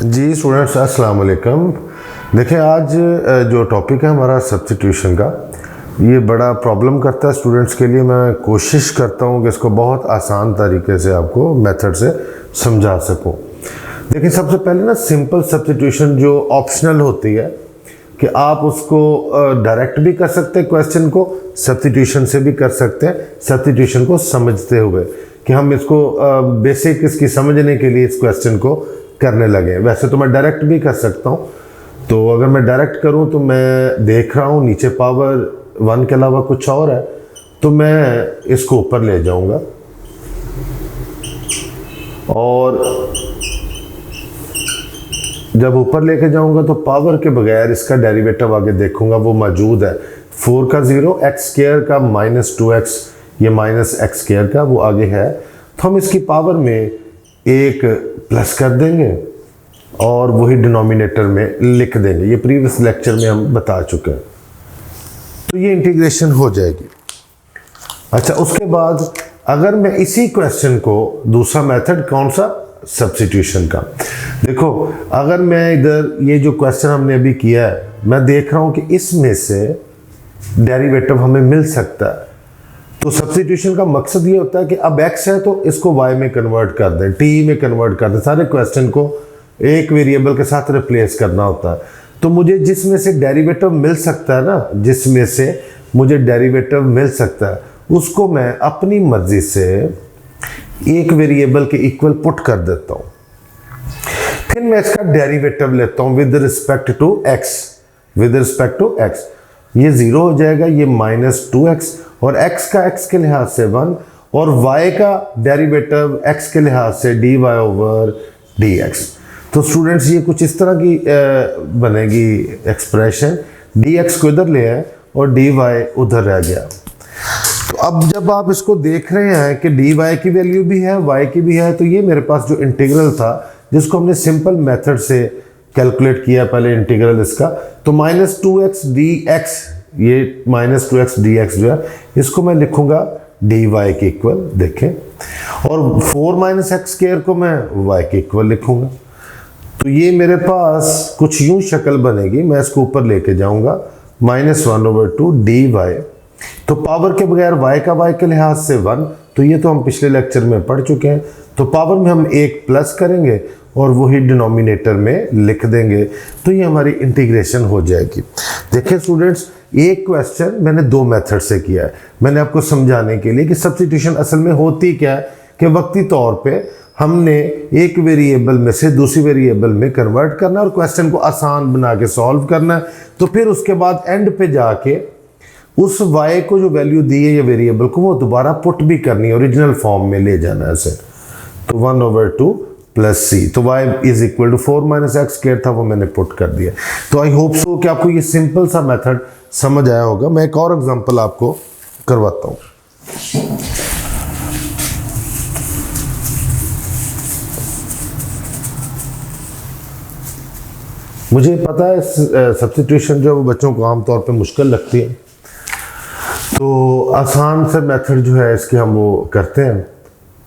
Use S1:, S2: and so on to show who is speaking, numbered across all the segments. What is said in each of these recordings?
S1: जी students, अस्सलाम वालेकुम। देखिए, आज जो टॉपिक है हमारा सब्स्टिट्यूशन का, ये बड़ा प्रॉब्लम करता है स्टूडेंट्स के लिए। मैं कोशिश करता हूँ कि इसको बहुत आसान तरीके से आपको मेथड से समझा सकूँ। देखिए, सबसे पहले ना सिंपल सब्स्टिट्यूशन जो ऑप्शनल होती है कि आप उसको डायरेक्ट भी कर सकते हैं, क्वेश्चन को सब्स्टिट्यूशन से भी कर सकते हैं, सब्स्टिट्यूशन को समझते हुए कि हम इसको बेसिक इसकी समझने के लिए इस क्वेश्चन को करने लगे। वैसे तो मैं डायरेक्ट भी कर सकता हूँ। तो अगर मैं डायरेक्ट करूँ तो मैं देख रहा हूँ नीचे पावर 1 के अलावा कुछ और है, तो मैं इसको ऊपर ले जाऊँगा और जब ऊपर लेके जाऊँगा तो पावर के बगैर इसका डेरिवेटिव आगे देखूँगा, वो मौजूद है। 4 का 0, एक्स स्क्वायर का -2x, ये -x स्क्वायर का वो आगे है। तो हम इसकी पावर में एक प्लस कर देंगे और वही डिनोमिनेटर में लिख देंगे। ये प्रीवियस लेक्चर में हम बता चुके हैं। तो ये इंटीग्रेशन हो जाएगी। अच्छा, उसके बाद अगर मैं इसी क्वेश्चन को दूसरा मेथड कौन सा, सब्स्टिट्यूशन का, देखो अगर मैं इधर ये जो क्वेश्चन हमने अभी किया है, मैं देख रहा हूं कि इसमें से डेरिवेटिव हमें मिल सकता है। तो सब्स्टिट्यूशन का मकसद ये होता है कि अब x है तो इसको y में कन्वर्ट कर दें, t में कन्वर्ट कर दें, सारे क्वेश्चन को एक वेरिएबल के साथ रिप्लेस करना होता है। तो मुझे जिसमें से डेरिवेटिव मिल सकता है ना, जिसमें से मुझे डेरिवेटिव मिल सकता है, उसको मैं अपनी मर्जी से एक वेरिएबल के इक्वल पुट कर देता हूँ। फिर मैं इसका डेरिवेटिव लेता हूँ with respect to x, with respect to x। ये 0 हो जाएगा, ये -2x, और x का x के लिहाज से 1, और y का डेरिवेटिव x के लिहाज से dy/dx। तो स्टूडेंट्स, ये कुछ इस तरह की बनेगी एक्सप्रेशन। dx को इधर ले आए और dy उधर रह गया। तो अब जब आप इसको देख रहे हैं कि dy की वैल्यू भी है, y की भी है, तो ये मेरे पास जो इंटीग्रल था जिसको हमने सिंपल मेथड से कैलकुलेट किया पहले इंटीग्रल इसका, तो -2x dx, ये -2x dx जो है इसको मैं लिखूंगा dy के इक्वल, देखें, और 4 - x स्क्वायर को मैं y के इक्वल लिखूंगा। तो ये मेरे पास कुछ यूं शक्ल बनेगी। मैं इसको ऊपर लेके जाऊंगा, -1/2 dy। तो पावर के बगैर y का y के लिहाज से 1, तो ये तो हम पिछले लेक्चर में पढ़ चुके हैं। तो पावर में हम एक प्लस करेंगे और वही डिनोमिनेटर में लिख देंगे, तो ये हमारी इंटीग्रेशन हो जाएगी। देखिए स्टूडेंट्स, एक क्वेश्चन मैंने दो मेथड से किया है, मैंने आपको समझाने के लिए कि सब्स्टिट्यूशन असल में होती क्या है, कि वक्ती तौर पे हमने एक वेरिएबल में से दूसरी वेरिएबल में कन्वर्ट करना और क्वेश्चन को आसान बना के सॉल्व करना है। तो फिर उसके बाद एंड पे जाके उस y को जो वैल्यू दी है ये वेरिएबल को, वो दोबारा पुट भी करनी है, ओरिजिनल फॉर्म में ले जाना है इसे। तो 1/2 + c, तो y = 4 - x स्क्वायर था, वो मैंने पुट कर दिया। तो आई होप सो कि आपको ये सिंपल सा मेथड समझ आया होगा। मैं एक और एग्जांपल आपको करवाता हूँ। मुझे पता है सब्स्टिट्यूशन जो बच्चों को आमतौर पे मुश्किल लगती है, तो आसान से मेथड जो है इसके हम वो करते हैं।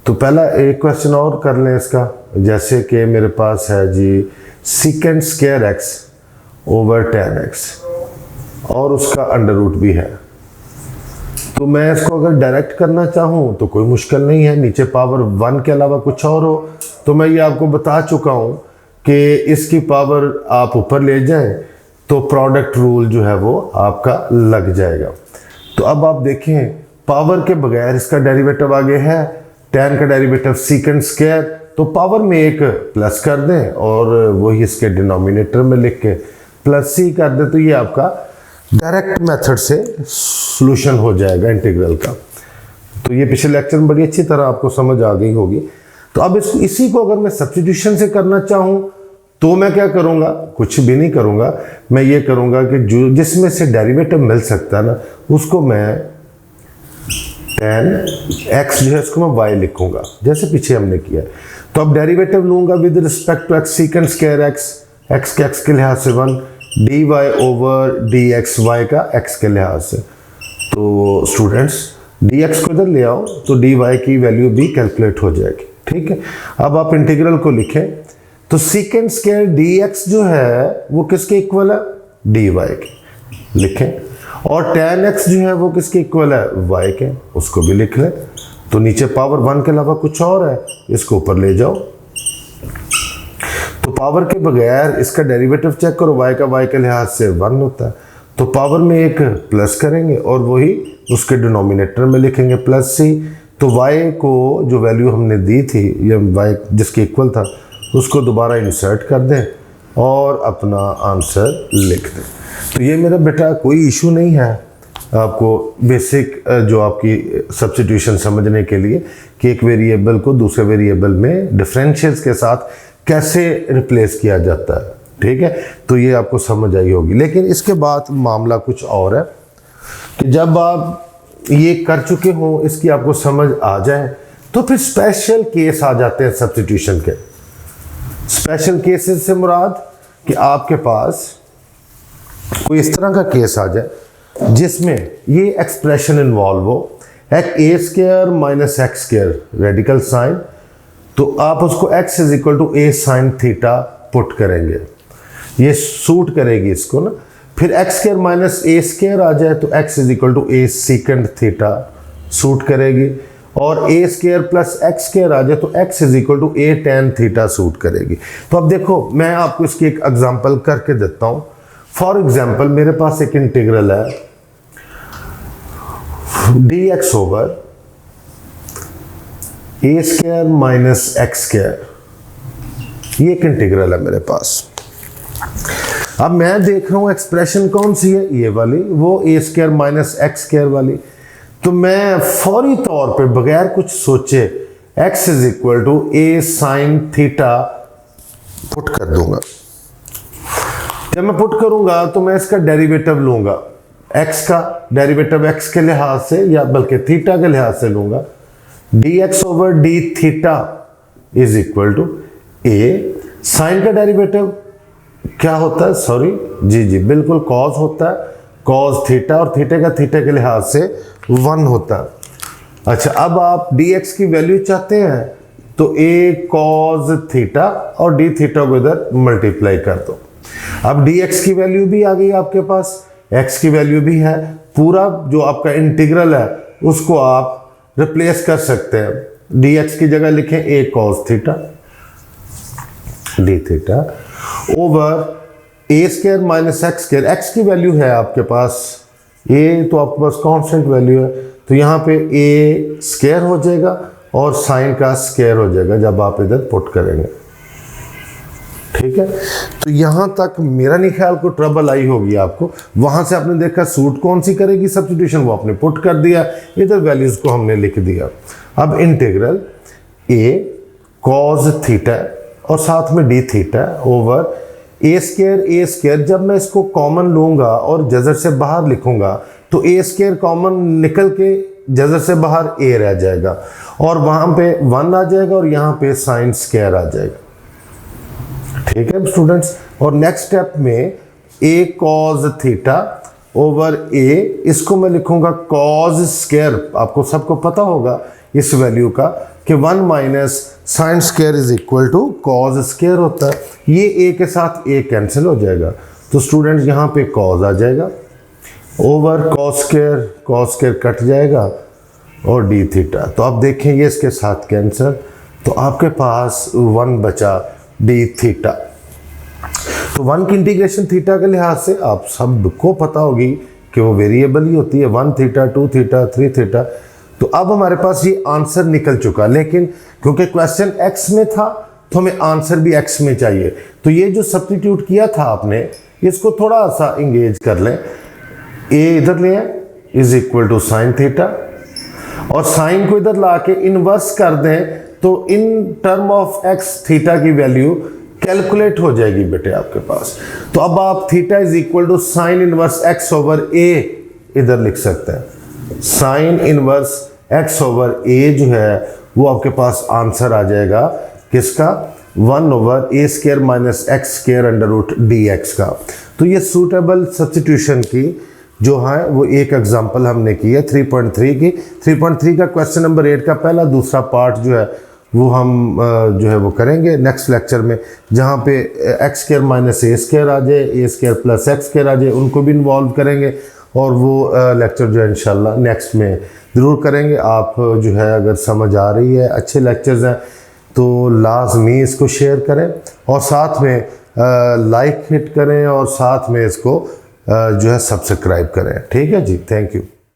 S1: तो पहला एक क्वेश्चन और कर लें इसका, जैसे कि मेरे पास है जी sec² x/10x और उसका अंडर रूट भी है। तो मैं इसको अगर डायरेक्ट करना चाहूँ तो कोई मुश्किल नहीं है, नीचे पावर 1 के अलावा कुछ और हो। तो मैं ये आपको बता चुका हूँ कि इसकी पावर आप ऊपर ले जाएं तो प्रोडक्ट रूल जो है वो आपका लग जाएगा। तो अब आप देखें, पावर के बगैर इसका डेरिवेटिव आगे है, 10 का डेरिवेटिव sec², तो पावर में एक प्लस कर दें और वही इसके डिनोमिनेटर में लिख के +c कर दें, तो ये आपका डायरेक्ट मेथड से सॉल्यूशन हो जाएगा इंटीग्रल का। तो ये पिछले लेक्चर में बड़ी अच्छी तरह आपको समझ आ गई होगी। तो अब इसी को अगर मैं सब्स्टिट्यूशन से करना चाहूँ तो मैं क्या करूँगा, कुछ भी नहीं करूँगा। मैं ये करूँगा कि जो जिसमें से डेरिवेटिव मिल सकता है ना, उसको मैं 10x जो है इसको मैं y लिखूंगा, जैसे पीछे हमने किया। तो अब डेरिवेटिव लूंगा with respect to x, sec² x के x के लिहाज से 1, dy/dx y का x के लिहाज से। तो स्टूडेंट्स, dx को इधर ले आओ तो dy की वैल्यू भी कैलकुलेट हो जाएगी। ठीक है, अब आप इंटीग्रल को लिखें तो सीकेंट स्क्वायर dx जो है वो किसके इक्वल है, dy के, लिखें। और tan x जो है वो किसके इक्वल है, y के, उसको भी लिख लें। तो नीचे पावर 1 के अलावा कुछ और है, इसको ऊपर ले जाओ। तो पावर के बगैर इसका डेरिवेटिव चेक करो, y का y के लिहाज से 1 होता है, तो पावर में एक प्लस करेंगे और वही उसके डिनोमिनेटर में लिखेंगे प्लस c। तो y को जो वैल्यू हमने दी थी, ये y जिसके इक्वल था, उसको दोबारा इंसर्ट कर दें और अपना आंसर लिख दें। तो ये मेरा बेटा कोई इशू नहीं है आपको बेसिक जो आपकी सब्स्टिट्यूशन समझने के लिए कि एक वेरिएबल को दूसरे वेरिएबल में डिफरेंशियल्स के साथ कैसे रिप्लेस किया जाता है, ठीक है। तो ये आपको समझ आई होगी। लेकिन इसके बाद मामला कुछ और है कि जब आप ये कर चुके हो, इसकी आपको समझ आ जाए, तो फिर स्पेशल केस आ जाते हैं सब्स्टिट्यूशन के। स्पेशल केसेस से मुराद कि आपके पास कोई इस तरह का केस आ जाए जिसमें ये एक्सप्रेशन इन्वॉल्व हो, a square minus x square radical sign, तो आप उसको x is equal to a sine theta put करेंगे, ये सूट करेगी इसको ना। फिर x square minus a square आ जाए तो x is equal to a secant theta suit करेगी, और a square plus x square आ जाए तो x is equal to a tan theta suit करेगी। तो अब देखो, मैं आपको इसकी एक एग्जांपल करके देता हूं। फॉर एग्जांपल मेरे पास एक इंटीग्रल है dx over a square minus x square, ये एक इंटीग्रल है मेरे पास। अब मैं देख रहा हूं एक्सप्रेशन कौन सी है, ये वाली, वो ए स्क्वायर माइनस एक्स स्क्वायर वाली। तो मैं फौरी तौर पे बगैर कुछ सोचे x is equal to a sine theta put कर दूंगा। जब मैं पुट करूंगा तो मैं इसका डेरिवेटिव लूंगा, x का डेरिवेटिव x के लिहाज से या बल्कि थीटा के लिहाज से लूंगा। dx over d theta is equal to a sine का डेरिवेटिव क्या होता है, सॉरी जी बिल्कुल कॉस होता है, कॉस थीटा, और थीटा का थीटा के लिहाज से 1 होता है। अच्छा, अब आप dx की वैल्यू चाहते हैं तो a कॉस थीटा और d थीटा को इधर मल्टीप्लाई कर दो। अब dx की वैल्यू भी आ गई आपके पास, x की वैल्यू भी है, पूरा जो आपका इंटीग्रल है उसको आप रिप्लेस कर सकते हैं। dx की जगह लिखें a cos theta d theta over a square minus x square. X की वैल्यू है आपके पास ए, तो आपके पास कांस्टेंट वैल्यू है, तो यहाँ पे ए स्क्वायर हो जाएगा और साइन का स्क्वायर हो जाएगा जब आप इधर पुट करेंगे, ठीक है। तो यहाँ तक मेरा नहीं ख्याल को ट्रबल आई होगी आपको। वहाँ से आपने देखा सूट कौन सी करेगी सब्स्टिट्यूशन, वो आपने पुट कर दिया, इधर वैल्यूज को हमने लिख दिया। अब इंटीग्रल ए कॉस थीटा और साथ में D theta over a square, जब मैं इसको कॉमन लूंगा और जजर से बाहर लिखूंगा तो ए स्क्वायर कॉमन निकल के जजर से बाहर ए रह जाएगा और वहां पे 1 आ जाएगा और यहाँ पे साइन स्क्वायर आ जाएगा, ठीक है स्टूडेंट्स। और नेक्स्ट स्टेप में ए कॉस थीटा ओवर ए, इसको मैं लिखूंगा कॉस स्क्वायर, आपको सबको पता होगा इस वैल्यू का कि 1 minus sine square is equal to cos square होता है। ये ए के साथ ए कैंसिल हो जाएगा, तो स्टूडेंट्स यहाँ पे कॉस आ जाएगा ओवर कॉस स्क्वायर कट जाएगा और डी थीटा। तो आप देखें ये इसके साथ कैंसिल, तो आपके पास 1 बचा डी थीटा। तो 1 की इंटीग्रेशन थीटा के लिहाज से आप सबको पता होगी कि वो वेरिएबल ही होती है, 1 थीटा 2 थीटा 3 थीटा। तो अब हमारे पास ये आंसर निकल चुका, लेकिन क्योंकि क्वेश्चन x में था तो हमें आंसर भी x में चाहिए। तो ये जो सब्स्टिट्यूट किया था आपने, इसको थोड़ा सा इंगेज कर लें। a इधर ले is equal to sine theta और साइन को इधर ला के इनवर्स कर दें तो in term of x theta की वैल्यू कैलकुलेट हो जाएगी बेटे आपके पास। तो अब आप theta is equal to sine inverse x over a इधर लिख सकते हैं। Sine inverse x over a जो है वो आपके पास आंसर आ जाएगा किसका, 1 over a square minus x square under root d x का। तो ये सूटेबल सब्स्टिट्यूशन की जो है वो एक एग्जांपल हमने की है 3.3 की। 3.3 का क्वेश्चन नंबर 8 का पहला दूसरा पार्ट जो है वो हम जो है वो करेंगे नेक्स्ट लेक्चर में, जहाँ पे x square minus a square आ जाए, ए स्क्वायर प्लस एक्स स्क्वायर आ जाए, उनको भी इन्वॉल्व करेंगे। और वो लेक्चर जो है इंशाल्लाह नेक्स्ट में ज़रूर करेंगे। आप जो है अगर समझ आ रही है, अच्छे लेक्चर्स हैं, तो लाजमी इसको शेयर करें और साथ में लाइक हिट करें और साथ में इसको जो है सब्सक्राइब करें। ठीक है जी, थैंक यू।